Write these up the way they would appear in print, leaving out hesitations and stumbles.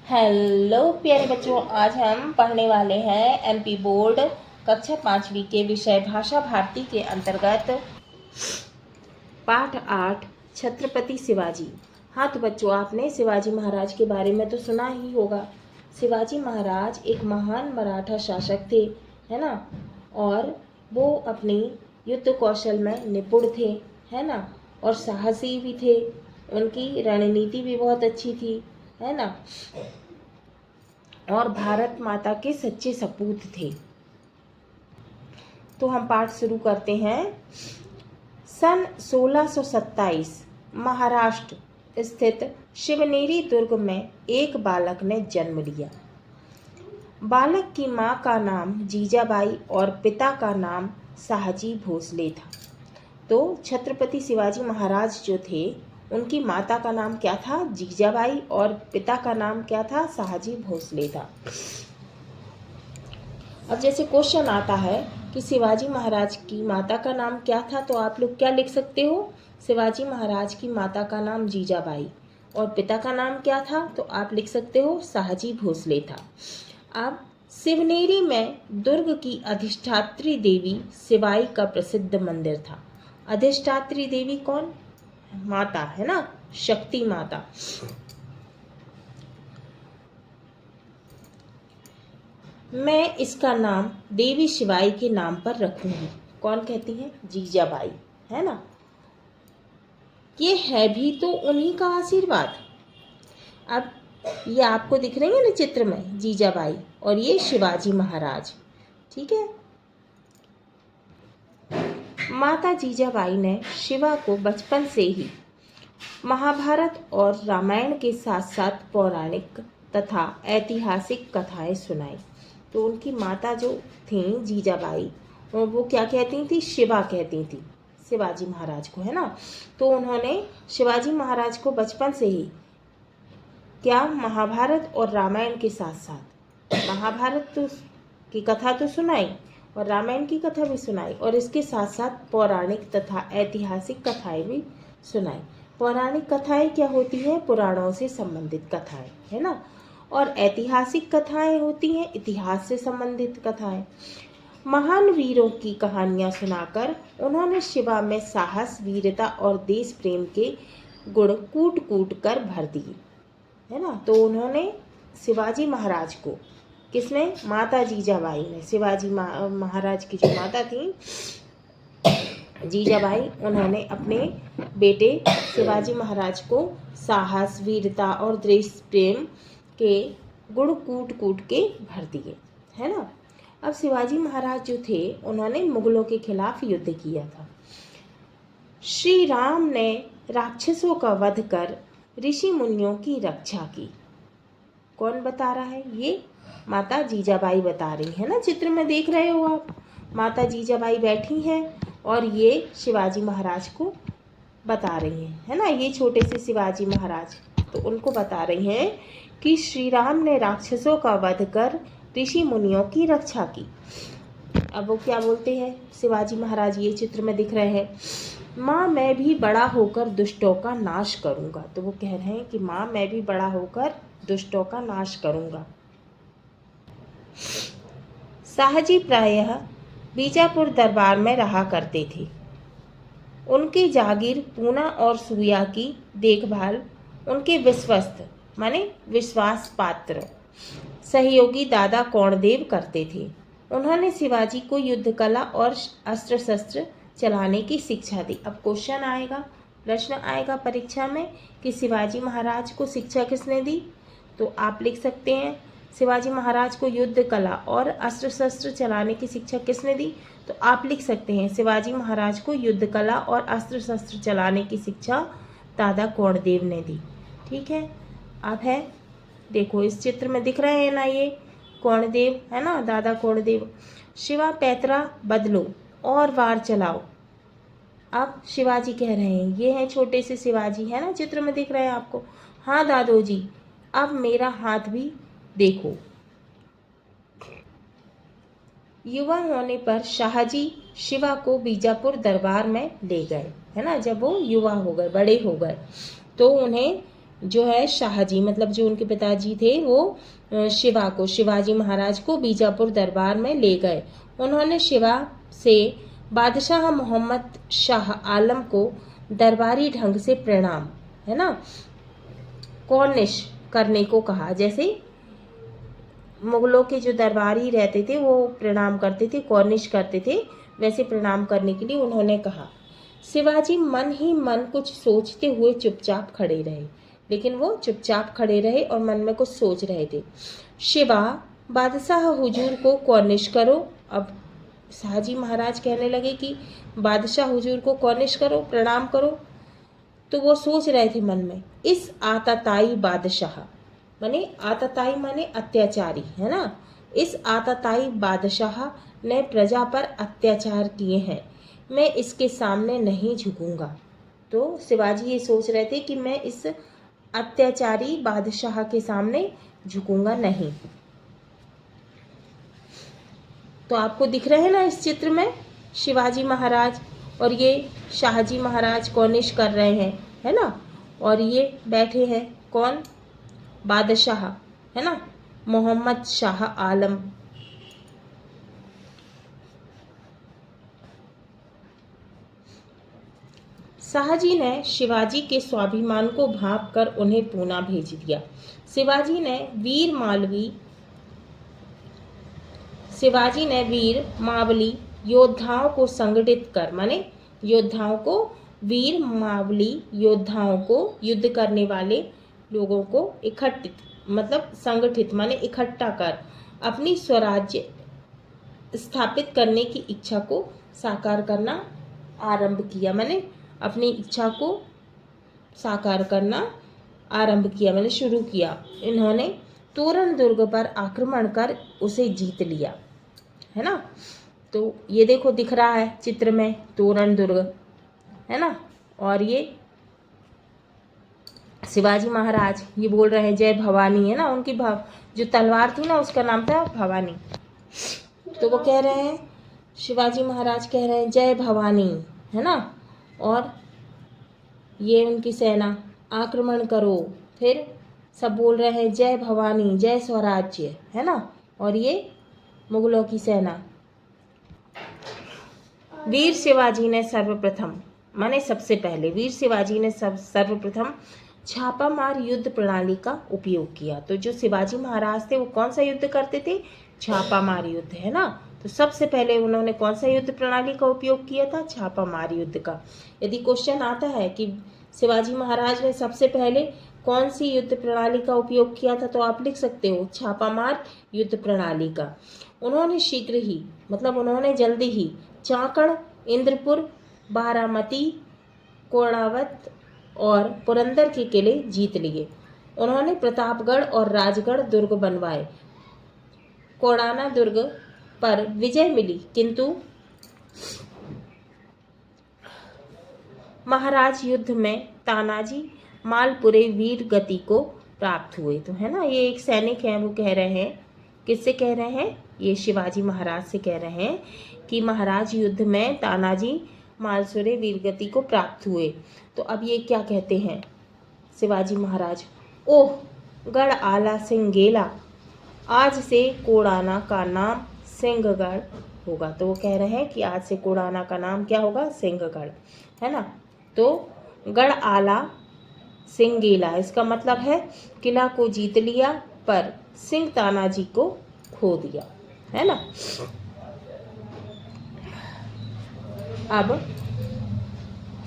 Hello प्यारे बच्चों, आज हम पढ़ने वाले हैं एमपी बोर्ड कक्षा 5वीं के विषय भाषा भारती के अंतर्गत पाठ 8 छत्रपति शिवाजी। हाँ तो बच्चों, आपने शिवाजी महाराज के बारे में तो सुना ही होगा। शिवाजी महाराज एक महान मराठा शासक थे, है ना। और वो अपनी युद्ध कौशल में निपुण थे, है ना। और साहसी भी थे। उनकी रणनीति भी बहुत अच्छी थी, है ना। और भारत माता के सच्चे सपूत थे। तो हम पाठ शुरू करते हैं। सन 1627 महाराष्ट्र स्थित शिवनेरी दुर्ग में एक बालक ने जन्म लिया। बालक की मां का नाम जीजाबाई और पिता का नाम शाहजी भोसले था। तो छत्रपति शिवाजी महाराज जो थे, उनकी माता का नाम क्या था? जीजाबाई, और पिता का नाम क्या था? शाहजी भोसले था। अब जैसे क्वेश्चन आता है कि शिवाजी महाराज की माता का नाम क्या था, तो आप लोग क्या लिख सकते हो? शिवाजी महाराज की माता का नाम जीजाबाई और पिता का नाम क्या था? तो आप लिख सकते हो शाहजी भोसले था। अब शिवनेरी में दुर्ग की अधिष्ठात्री देवी शिवाई का प्रसिद्ध मंदिर था। अधिष्ठात्री देवी कौन? माता, है ना, शक्ति माता। मैं इसका नाम देवी शिवाई के नाम पर रखूंगी। कौन कहती है? जीजाबाई, है ना। ये है भी तो उन्हीं का आशीर्वाद। अब ये आपको दिख रही है ना चित्र में, जीजाबाई और ये शिवाजी महाराज, ठीक है। माता जीजाबाई ने शिवा को बचपन से ही महाभारत और रामायण के साथ साथ पौराणिक तथा ऐतिहासिक कथाएं सुनाई। तो उनकी माता जो थी जीजाबाई, और वो क्या कहती थी? शिवा कहती थी शिवाजी महाराज को, है ना। तो उन्होंने शिवाजी महाराज को बचपन से ही क्या, महाभारत और रामायण के साथ साथ महाभारत तो की कथा तो सुनाई और रामायण की कथा भी सुनाई, और इसके साथ साथ पौराणिक तथा ऐतिहासिक कथाएं भी सुनाई। पौराणिक कथाएं क्या होती हैं? पुराणों से संबंधित कथाएं, है ना। और ऐतिहासिक कथाएं होती हैं इतिहास से संबंधित कथाएं। महान वीरों की कहानियां सुनाकर उन्होंने शिवा में साहस, वीरता और देश प्रेम के गुण कूट कूट कर भर दिए, है ना। तो उन्होंने शिवाजी महाराज को, किसने? माता जीजाबाई ने। शिवाजी महाराज की जो माता थी जीजाबाई, उन्होंने अपने बेटे शिवाजी महाराज को साहस, वीरता और देश प्रेम के गुण कूट कूट के भर दिए, है ना। अब शिवाजी महाराज जो थे, उन्होंने मुगलों के खिलाफ युद्ध किया था। श्री राम ने राक्षसों का वध कर ऋषि मुनियों की रक्षा की। कौन बता रहा है? ये माता जीजाबाई बता रही है ना। चित्र में देख रहे हो आप, माता जीजाबाई बैठी हैं और ये शिवाजी महाराज को बता रही हैं, है ना। ये छोटे से शिवाजी महाराज, तो उनको बता रही हैं कि श्री राम ने राक्षसों का वध कर ऋषि मुनियों की रक्षा की। अब वो क्या बोलते हैं शिवाजी महाराज? ये चित्र में दिख रहे हैं, माँ मैं भी बड़ा होकर दुष्टों का नाश करूंगा। तो वो कह रहे हैं कि माँ मैं भी बड़ा होकर दुष्टों का नाश करूंगा। शाहजी प्रायः बीजापुर दरबार में रहा करते थे। उनकी जागीर पूना और सूया की देखभाल उनके विश्वस्त माने विश्वास पात्र सहयोगी दादा कौणदेव करते थे। उन्होंने शिवाजी को युद्ध कला और अस्त्र शस्त्र चलाने की शिक्षा दी। अब क्वेश्चन आएगा, प्रश्न आएगा परीक्षा में कि शिवाजी महाराज को शिक्षा किसने दी? तो आप लिख सकते हैं शिवाजी महाराज को युद्ध कला और अस्त्र शस्त्र चलाने की शिक्षा किसने दी? तो आप लिख सकते हैं शिवाजी महाराज को युद्ध कला और अस्त्र शस्त्र चलाने की शिक्षा दादा कौणदेव ने दी। ठीक है। अब है, देखो इस चित्र में दिख रहे हैं ना, ये कौणदेव, है ना, दादा कौणदेव। शिवा पैतरा बदलो और वार चलाओ। अब शिवाजी कह रहे हैं, ये हैं छोटे से शिवाजी, है ना, चित्र में दिख रहे हैं आपको। हाँ दादो जी, अब मेरा हाथ भी देखो। युवा होने पर शाहजी शिवा को बीजापुर दरबार में ले गए, है ना। जब वो युवा हो गए, बड़े हो गए, तो उन्हें जो है शाहजी, मतलब जो उनके पिताजी थे, वो शिवा को, शिवाजी महाराज को बीजापुर दरबार में ले गए। उन्होंने शिवा से बादशाह मोहम्मद शाह आलम को दरबारी ढंग से प्रणाम, है ना, कॉर्निश करने को कहा। जैसे मुगलों के जो दरबारी रहते थे वो प्रणाम करते थे, कॉर्निश करते थे, वैसे प्रणाम करने के लिए उन्होंने कहा। शिवाजी मन ही मन कुछ सोचते हुए चुपचाप खड़े रहे, लेकिन वो चुपचाप खड़े रहे और मन में कुछ सोच रहे थे। शिवा, बादशाह हुजूर को कॉर्निश करो। अब शाहजी महाराज कहने लगे कि बादशाह हुजूर को कॉर्निश करो, प्रणाम करो। तो वो सोच रहे थे मन में, इस आताताई बादशाह, माने आताताई माने अत्याचारी, है ना, इस आताताई बादशाह ने प्रजा पर अत्याचार किए हैं, मैं इसके सामने नहीं झुकूंगा। तो शिवाजी ये सोच रहे थे कि मैं इस अत्याचारी बादशाह के सामने झुकूंगा नहीं। तो आपको दिख रहे हैं ना इस चित्र में शिवाजी महाराज और ये शाहजी महाराज कॉर्निश कर रहे हैं, है ना, और ये बैठे हैं कौन, बादशाह, है ना, मोहम्मद शाह आलम। शाहजी ने शिवाजी के स्वाभिमान को भांप कर उन्हें पूना भेज दिया। शिवाजी ने वीर मावली योद्धाओं को संगठित कर, माने योद्धाओं को, वीर मावली योद्धाओं को, युद्ध करने वाले लोगों को इकट्ठित, मतलब संगठित माने इकट्ठा कर अपनी स्वराज्य स्थापित करने की इच्छा को साकार करना आरंभ किया। मैंने अपनी इच्छा को साकार करना आरंभ किया, मैंने शुरू किया। इन्होंने तोरण दुर्ग पर आक्रमण कर उसे जीत लिया, है ना। तो ये देखो दिख रहा है चित्र में तोरण दुर्ग, है ना, और ये शिवाजी महाराज ये बोल रहे हैं जय भवानी, है ना, उनकी जो तलवार थी ना उसका नाम था भवानी। तो वो कह रहे हैं, शिवाजी महाराज कह रहे हैं जय भवानी, है ना, और ये उनकी सेना आक्रमण करो। फिर सब बोल रहे हैं जय भवानी, जय स्वराज्य, है ना, और ये मुगलों की सेना। वीर शिवाजी ने सर्वप्रथम, माने सबसे पहले वीर शिवाजी ने सर्वप्रथम छापामार युद्ध प्रणाली का उपयोग किया। तो जो शिवाजी महाराज थे वो कौन सा युद्ध करते थे, छापामार युद्ध, है ना। तो सबसे पहले उन्होंने कौन सा युद्ध प्रणाली का उपयोग किया था, छापामार युद्ध का। यदि क्वेश्चन आता है कि शिवाजी महाराज ने सबसे पहले कौन सी युद्ध प्रणाली का उपयोग किया था, तो आप लिख सकते हो छापामार युद्ध प्रणाली का। उन्होंने शीघ्र ही, मतलब उन्होंने जल्दी ही चाकण, इंद्रपुर, बारामती, कोणावत और पुरंदर के किले जीत लिए। उन्होंने प्रतापगढ़ और राजगढ़ दुर्ग बनवाए। कोडाना दुर्ग पर विजय मिली, किंतु महाराज युद्ध में तानाजी मालपुरे वीर गति को प्राप्त हुए। तो है ना, ये एक सैनिक हैं, वो कह रहे हैं, किससे कह रहे हैं, ये शिवाजी महाराज से कह रहे हैं कि महाराज युद्ध में तानाजी मालपुरे वीरगति को प्राप्त हुए। तो अब ये क्या कहते हैं शिवाजी महाराज, ओह गढ़ आला सिंगेला, आज से कोडाना का नाम सिंहगढ़ होगा। तो वो कह रहे हैं कि आज से कोडाना का नाम क्या होगा, सिंहगढ़, है ना। तो गढ़ आला सिंगेला, इसका मतलब है किला को जीत लिया पर सिंह तानाजी को खो दिया, है ना। अब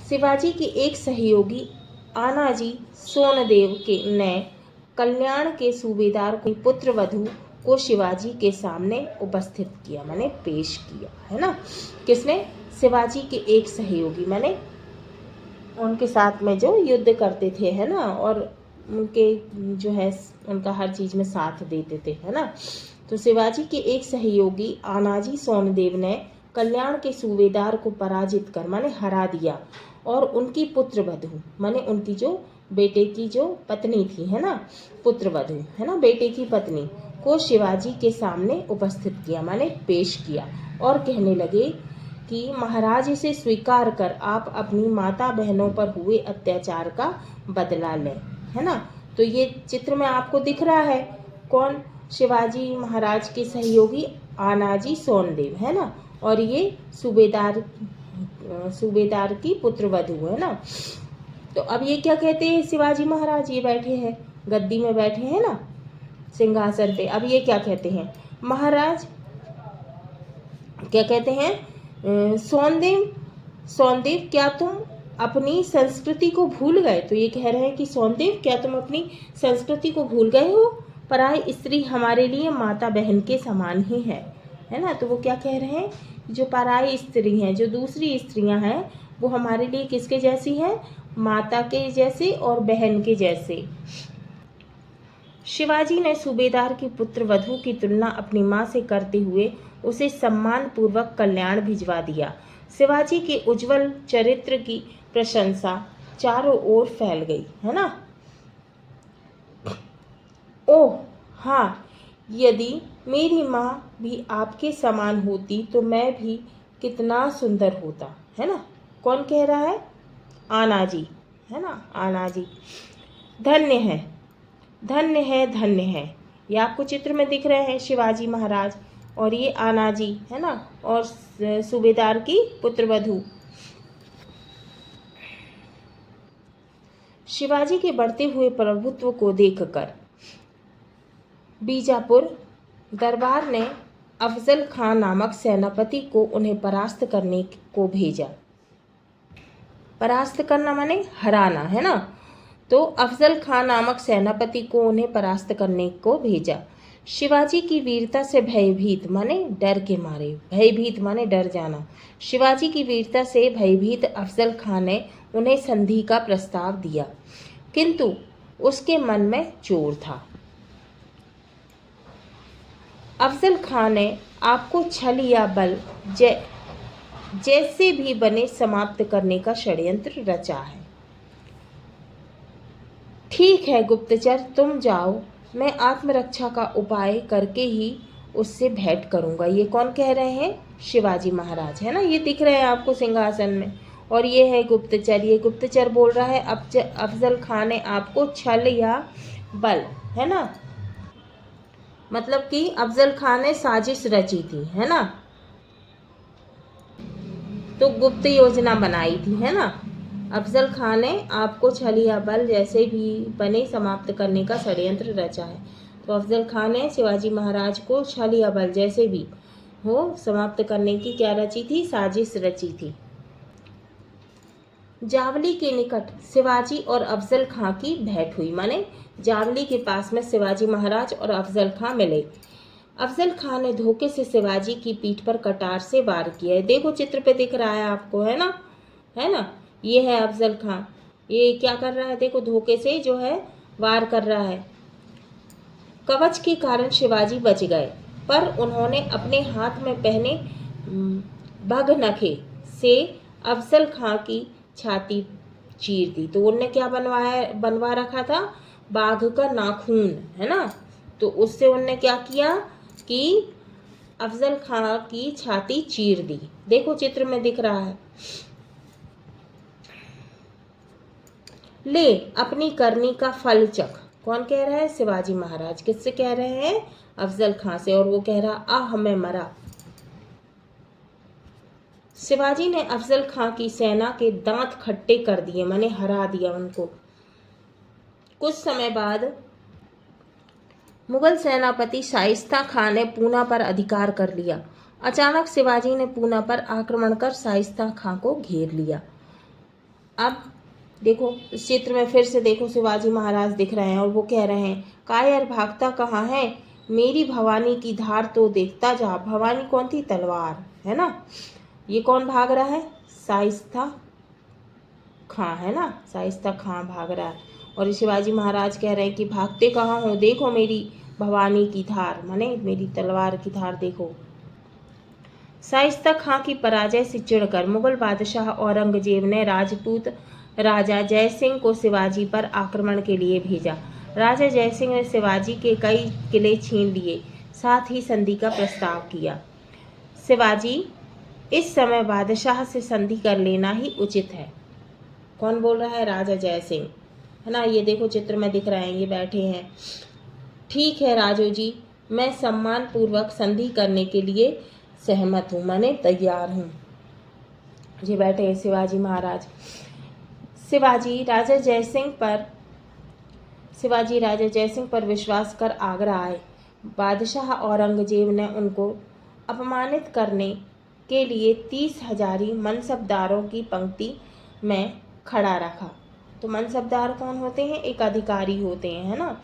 शिवाजी के एक सहयोगी आनाजी सोनदेव ने कल्याण के सूबेदार को पुत्र वधू को शिवाजी के सामने उपस्थित किया, माने पेश किया, है ना। किसने, शिवाजी के एक सहयोगी, माने उनके साथ में जो युद्ध करते थे, है ना, और उनके जो है उनका हर चीज में साथ देते थे, है ना। तो शिवाजी के एक सहयोगी आनाजी सोनदेव ने कल्याण के सूबेदार को पराजित कर, माने हरा दिया, और उनकी पुत्र वधू, माने उनकी जो बेटे की जो पत्नी थी, है ना, पुत्र वधू, है ना, बेटे की पत्नी को शिवाजी के सामने उपस्थित किया, माने पेश किया, और कहने लगे कि महाराज इसे स्वीकार कर आप अपनी माता बहनों पर हुए अत्याचार का बदला लें, है ना। तो ये चित्र में आपको दिख रहा है कौन, शिवाजी महाराज के सहयोगी आनाजी सोनदेव, है ना। और ये सूबेदार की पुत्रवधू, है ना। तो अब ये क्या कहते हैं, शिवाजी महाराज ये बैठे हैं गद्दी में, बैठे हैं ना सिंहासन पे। अब ये क्या कहते हैं, महाराज क्या कहते हैं, सोनदेव क्या तुम अपनी संस्कृति को भूल गए। तो ये कह रहे हैं कि सोनदेव क्या तुम अपनी संस्कृति को भूल गए हो, पराई स्त्री हमारे लिए माता बहन के समान ही है ना। तो वो क्या कह रहे हैं, जो पराई स्त्री हैं, जो दूसरी स्त्रियां हैं, वो हमारे लिए किसके जैसी हैं, माता के जैसे और बहन के जैसे। शिवाजी ने सूबेदार की पुत्र वधू की तुलना अपनी मां से करते हुए उसे सम्मान पूर्वक कल्याण भिजवा दिया। शिवाजी के उज्जवल चरित्र की प्रशंसा चारों ओर फैल गई, है ना। ओह हाँ, यदि मेरी माँ भी आपके समान होती तो मैं भी कितना सुंदर होता, है ना। कौन कह रहा है, आनाजी, है ना, आनाजी। धन्य है, धन्य है, धन्य है। ये आपको चित्र में दिख रहे हैं शिवाजी महाराज और ये आनाजी, है ना, और सूबेदार की पुत्रवधू। शिवाजी के बढ़ते हुए प्रभुत्व को देखकर बीजापुर दरबार ने अफजल खान नामक सेनापति को उन्हें परास्त करने को भेजा। परास्त करना माने हराना, है ना। तो अफजल खान नामक सेनापति को उन्हें परास्त करने को भेजा। शिवाजी की वीरता से भयभीत माने डर के मारे, भयभीत माने डर जाना। शिवाजी की वीरता से भयभीत अफजल खान ने उन्हें संधि का प्रस्ताव दिया, किंतु उसके मन में चोर था। अफजल खान ने आपको छल या बल जैसे भी बने समाप्त करने का षड्यंत्र रचा है। ठीक है गुप्तचर, तुम जाओ, मैं आत्मरक्षा का उपाय करके ही उससे भेंट करूंगा। ये कौन कह रहे हैं, शिवाजी महाराज, है ना। ये दिख रहे हैं आपको सिंहासन में, और ये है गुप्तचर। ये गुप्तचर बोल रहा है अफजल खान ने आपको छल या बल, है ना, मतलब कि अफजल खान ने साजिश रची थी, है ना, तो गुप्त योजना बनाई थी, है ना। अफजल खान ने आपको छल या बल जैसे भी बने समाप्त करने का षड्यंत्र रचा है। तो अफजल खान ने शिवाजी महाराज को छल या बल जैसे भी हो समाप्त करने की क्या रची थी, साजिश रची थी। जावली के निकट शिवाजी और अफजल खां की भेंट हुई, माने जावली के पास में शिवाजी महाराज और अफजल खां मिले। अफजल खां ने धोखे से शिवाजी की पीठ पर कटार से वार किया है। देखो चित्र पे दिख रहा है आपको, है ना, है ना। ये है अफजल खां, ये क्या कर रहा है, देखो धोखे से जो है वार कर रहा है। कवच के कारण शिवाजी बच गए, पर उन्होंने अपने हाथ में पहने भगनखे से अफजल खां की छाती चीर दी। तो उनने क्या बनवा रखा था, बाघ का नाखून, है ना। तो उससे उनने क्या किया कि अफजल खां की छाती चीर दी। देखो चित्र में दिख रहा है। ले अपनी करनी का फल चख। कौन कह रहा है, शिवाजी महाराज। किससे कह रहे हैं, अफजल खां से। और वो कह रहा, आह मैं मरा। शिवाजी ने अफजल खां की सेना के दांत खट्टे कर दिए, माने हरा दिया उनको। कुछ समय बाद मुगल सेनापति शाइस्ता खां ने पूना पर अधिकार कर लिया। अचानक शिवाजी ने पूना पर आक्रमण कर शाइस्ता खां को घेर लिया। अब देखो इस चित्र में फिर से देखो शिवाजी महाराज दिख रहे हैं और वो कह रहे हैं, कायर भागता कहाँ है, मेरी भवानी की धार तो देखता जा। भवानी कौन थी, तलवार, है ना। ये कौन भाग रहा है, शाइस्ता खां, है ना, शाइस्ता खां भाग रहा है। और शिवाजी महाराज कह रहे हैं कि भागते कहाँ हो, देखो मेरी भवानी की धार, माने मेरी तलवार की धार देखो। शाइस्ता खां की पराजय से चिढ़कर मुगल बादशाह औरंगजेब ने राजपूत राजा जयसिंह को शिवाजी पर आक्रमण के लिए भेजा। राजा जयसिंह ने शिवाजी के कई किले छीन लिए, साथ ही संधि का प्रस्ताव किया। शिवाजी, इस समय बादशाह से संधि कर लेना ही उचित है। कौन बोल रहा है, राजा जयसिंह, है ना। ये देखो चित्र में दिख रहे हैं, ये बैठे हैं। ठीक है राजू जी, मैं सम्मान पूर्वक संधि करने के लिए सहमत हूँ, माने तैयार हूँ। ये बैठे हैं शिवाजी महाराज। शिवाजी राजा जयसिंह पर विश्वास कर आगरा आए। बादशाह औरंगजेब ने उनको अपमानित करने के लिए 30,000 मनसबदारों की पंक्ति में खड़ा रखा। तो मनसबदार कौन होते हैं? एक अधिकारी होते हैं, है ना।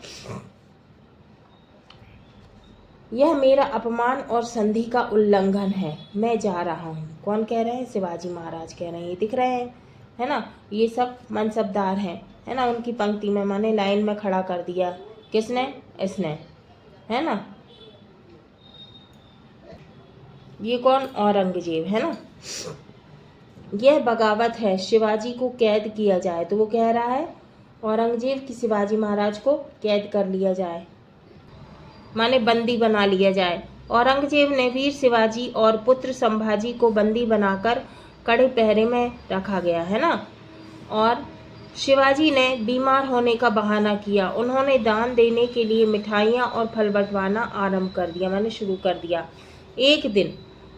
यह मेरा अपमान और संधि का उल्लंघन है, मैं जा रहा हूँ। कौन कह रहे हैं? शिवाजी महाराज कह रहे हैं। ये दिख रहे हैं, है ना। ये सब मनसबदार हैं, है ना। उनकी पंक्ति में माने लाइन में खड़ा कर दिया। किसने? इसने, है ना। ये कौन? औरंगजेब, है ना। यह बगावत है, शिवाजी को कैद किया जाए। तो वो कह रहा है औरंगजेब कि शिवाजी महाराज को कैद कर लिया जाए, माने बंदी बना लिया जाए। औरंगजेब ने वीर शिवाजी और पुत्र संभाजी को बंदी बनाकर कड़े पहरे में रखा गया, है ना। और शिवाजी ने बीमार होने का बहाना किया। उन्होंने दान देने के लिए मिठाइयाँ और फल बंटवाना आरंभ कर दिया, मैंने शुरू कर दिया। एक दिन,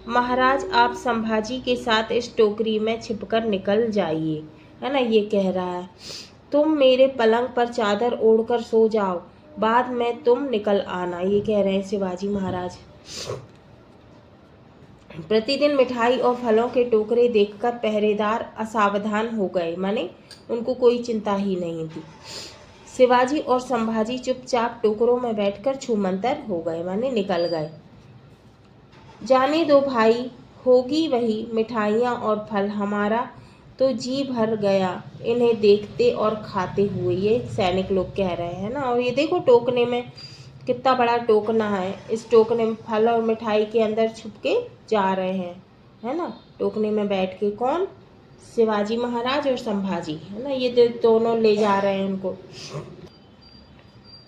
महाराज आप संभाजी के साथ इस टोकरी में छिपकर निकल जाइए, है ना। ये कह रहा है तुम मेरे पलंग पर चादर ओढ़कर सो जाओ, बाद में तुम निकल आना। ये कह रहे हैं शिवाजी महाराज। प्रतिदिन मिठाई और फलों के टोकरे देखकर पहरेदार असावधान हो गए, माने उनको कोई चिंता ही नहीं थी। शिवाजी और संभाजी चुपचाप टोकरों में बैठकर छूमंतर हो गए, माने निकल गए। जाने दो भाई, होगी वही मिठाइयाँ और फल, हमारा तो जी भर गया इन्हें देखते और खाते हुए। ये सैनिक लोग कह रहे हैं ना। और ये देखो टोकने में कितना बड़ा टोकना है, इस टोकने में फल और मिठाई के अंदर छुप के जा रहे हैं, है ना। टोकने में बैठ के कौन? शिवाजी महाराज और संभाजी, है ना। ये दोनों ले जा रहे हैं उनको।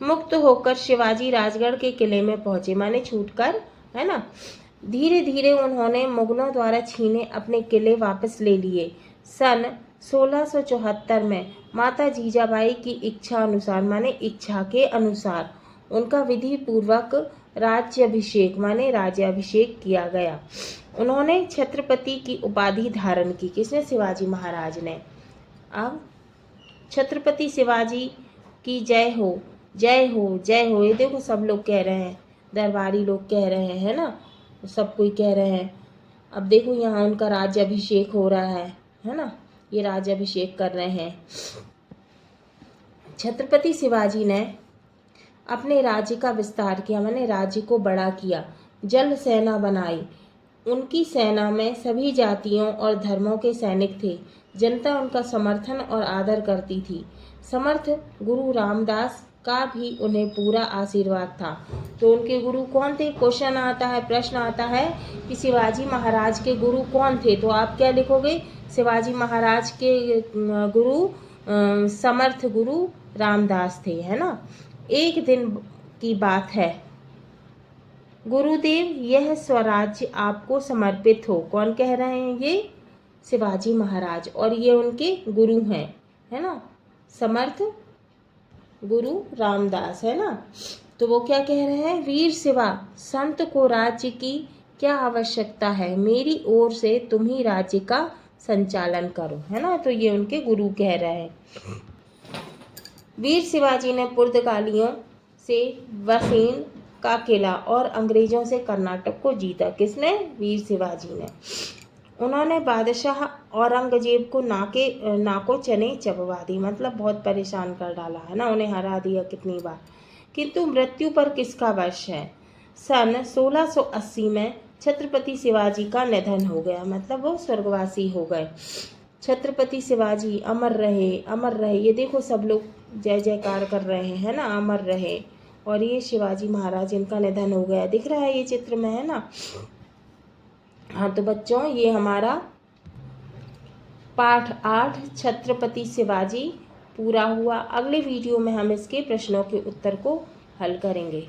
मुक्त होकर शिवाजी राजगढ़ के किले में पहुंचे, माने छूटकर, है ना। धीरे धीरे उन्होंने मुगलों द्वारा छीने अपने किले वापस ले लिए। सन 1674 में माता जीजाबाई की इच्छा अनुसार, माने इच्छा के अनुसार, उनका विधि पूर्वक राज्याभिषेक, माने राज्याभिषेक किया गया। उन्होंने छत्रपति की उपाधि धारण की। किसने? शिवाजी महाराज ने। अब छत्रपति शिवाजी की जय हो, जय हो, जय हो। ये देखो सब लोग कह रहे हैं, दरबारी लोग कह रहे हैं, है ना। सब कोई कह रहे हैं। अब देखो यहाँ उनका राज्याभिषेक हो रहा है ना। ये राज्याभिषेक कर रहे हैं। छत्रपति शिवाजी ने अपने राज्य का विस्तार किया, मैंने राज्य को बड़ा किया। जल सेना बनाई। उनकी सेना में सभी जातियों और धर्मों के सैनिक थे। जनता उनका समर्थन और आदर करती थी। समर्थ गुरु रामदास का भी उन्हें पूरा आशीर्वाद था। तो उनके गुरु कौन थे? क्वेश्चन आता है, प्रश्न आता है कि शिवाजी महाराज के गुरु कौन थे? तो आप क्या लिखोगे? शिवाजी महाराज के गुरु समर्थ गुरु रामदास थे, है ना। एक दिन की बात है, गुरुदेव यह स्वराज्य आपको समर्पित हो। कौन कह रहे हैं? ये शिवाजी महाराज, और ये उनके गुरु हैं, है ना। समर्थ गुरु रामदास, है ना। तो वो क्या कह रहे हैं? वीर शिवा, संत को राज्य की क्या आवश्यकता है, मेरी ओर से तुम ही राज्य का संचालन करो, है ना। तो ये उनके गुरु कह रहे हैं। वीर शिवाजी ने पुर्तगालियों से वसीन का किला और अंग्रेजों से कर्नाटक को जीता। किसने? वीर शिवाजी ने। उन्होंने बादशाह औरंगजेब को नाको चने चबवा दी, मतलब बहुत परेशान कर डाला, है ना। उन्हें हरा दिया कितनी बार। किंतु मृत्यु पर किसका वश है? सन 1680 में छत्रपति शिवाजी का निधन हो गया, मतलब वो स्वर्गवासी हो गए। छत्रपति शिवाजी अमर रहे, अमर रहे। ये देखो सब लोग जय जयकार कर रहे हैं, है ना, अमर रहे। और ये शिवाजी महाराज, इनका निधन हो गया, दिख रहा है ये चित्र में, है ना। हाँ तो बच्चों, ये हमारा पाठ 8 छत्रपति शिवाजी पूरा हुआ। अगले वीडियो में हम इसके प्रश्नों के उत्तर को हल करेंगे।